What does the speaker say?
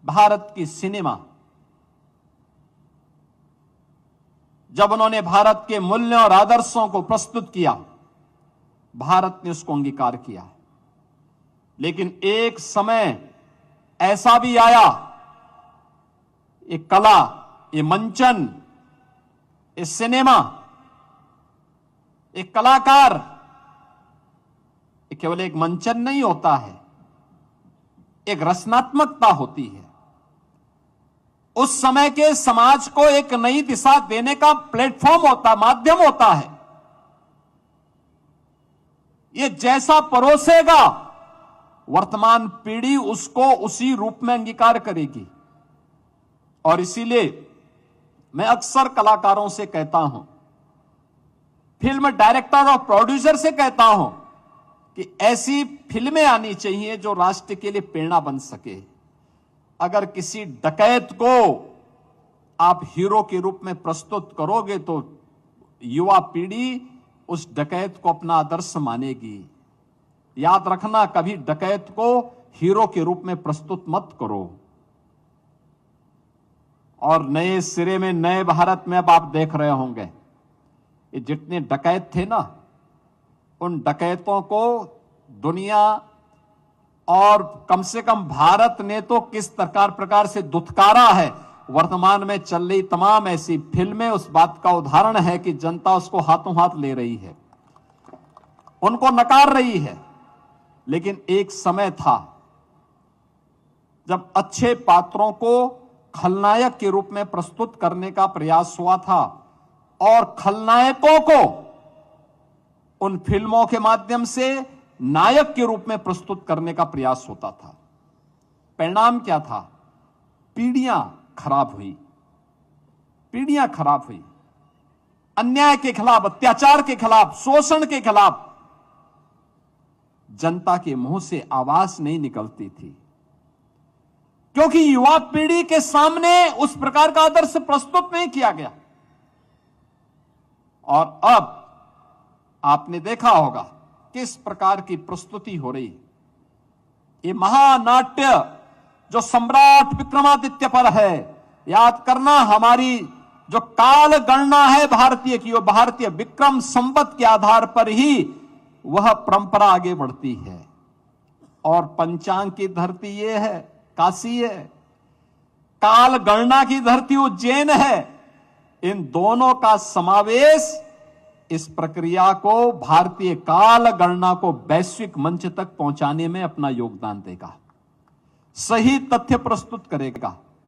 भारत की सिनेमा, जब उन्होंने भारत के मूल्यों और आदर्शों को प्रस्तुत किया, भारत ने उसको अंगीकार किया। लेकिन एक समय ऐसा भी आया, ये कला, ये मंचन, ये सिनेमा, एक कलाकार, ये केवल एक मंचन नहीं होता है, एक रचनात्मकता होती है। उस समय के समाज को एक नई दिशा देने का प्लेटफॉर्म होता, माध्यम होता है। ये जैसा परोसेगा, वर्तमान पीढ़ी उसको उसी रूप में अंगीकार करेगी। और इसीलिए मैं अक्सर कलाकारों से कहता हूं, फिल्म डायरेक्टर और प्रोड्यूसर से कहता हूं कि ऐसी फिल्में आनी चाहिए जो राष्ट्र के लिए प्रेरणा बन सके। अगर किसी डकैत को आप हीरो के रूप में प्रस्तुत करोगे तो युवा पीढ़ी उस डकैत को अपना आदर्श मानेगी। याद रखना, कभी डकैत को हीरो के रूप में प्रस्तुत मत करो। और नए सिरे में, नए भारत में अब आप देख रहे होंगे, ये जितने डकैत थे ना, उन डकैतों को दुनिया और कम से कम भारत ने तो किस प्रकार से दुत्कारा है। वर्तमान में चल रही तमाम ऐसी फिल्में उस बात का उदाहरण है कि जनता उसको हाथों हाथ ले रही है, उनको नकार रही है। लेकिन एक समय था जब अच्छे पात्रों को खलनायक के रूप में प्रस्तुत करने का प्रयास हुआ था और खलनायकों को उन फिल्मों के माध्यम से नायक के रूप में प्रस्तुत करने का प्रयास होता था। परिणाम क्या था? पीढ़ियां खराब हुई, पीढ़ियां खराब हुई। अन्याय के खिलाफ, अत्याचार के खिलाफ, शोषण के खिलाफ जनता के मुंह से आवाज नहीं निकलती थी, क्योंकि युवा पीढ़ी के सामने उस प्रकार का आदर्श प्रस्तुत नहीं किया गया। और अब आपने देखा होगा किस प्रकार की प्रस्तुति हो रही। ये महानाट्य जो सम्राट विक्रमादित्य पर है, याद करना, हमारी जो काल गणना है भारतीय की, वो भारतीय विक्रम संवत के आधार पर ही वह परंपरा आगे बढ़ती है। और पंचांग की धरती ये है, काशी है, काल गणना की धरती उज्जैन है। इन दोनों का समावेश इस प्रक्रिया को, भारतीय काल गणना को वैश्विक मंच तक पहुंचाने में अपना योगदान देगा, सही तथ्य प्रस्तुत करेगा।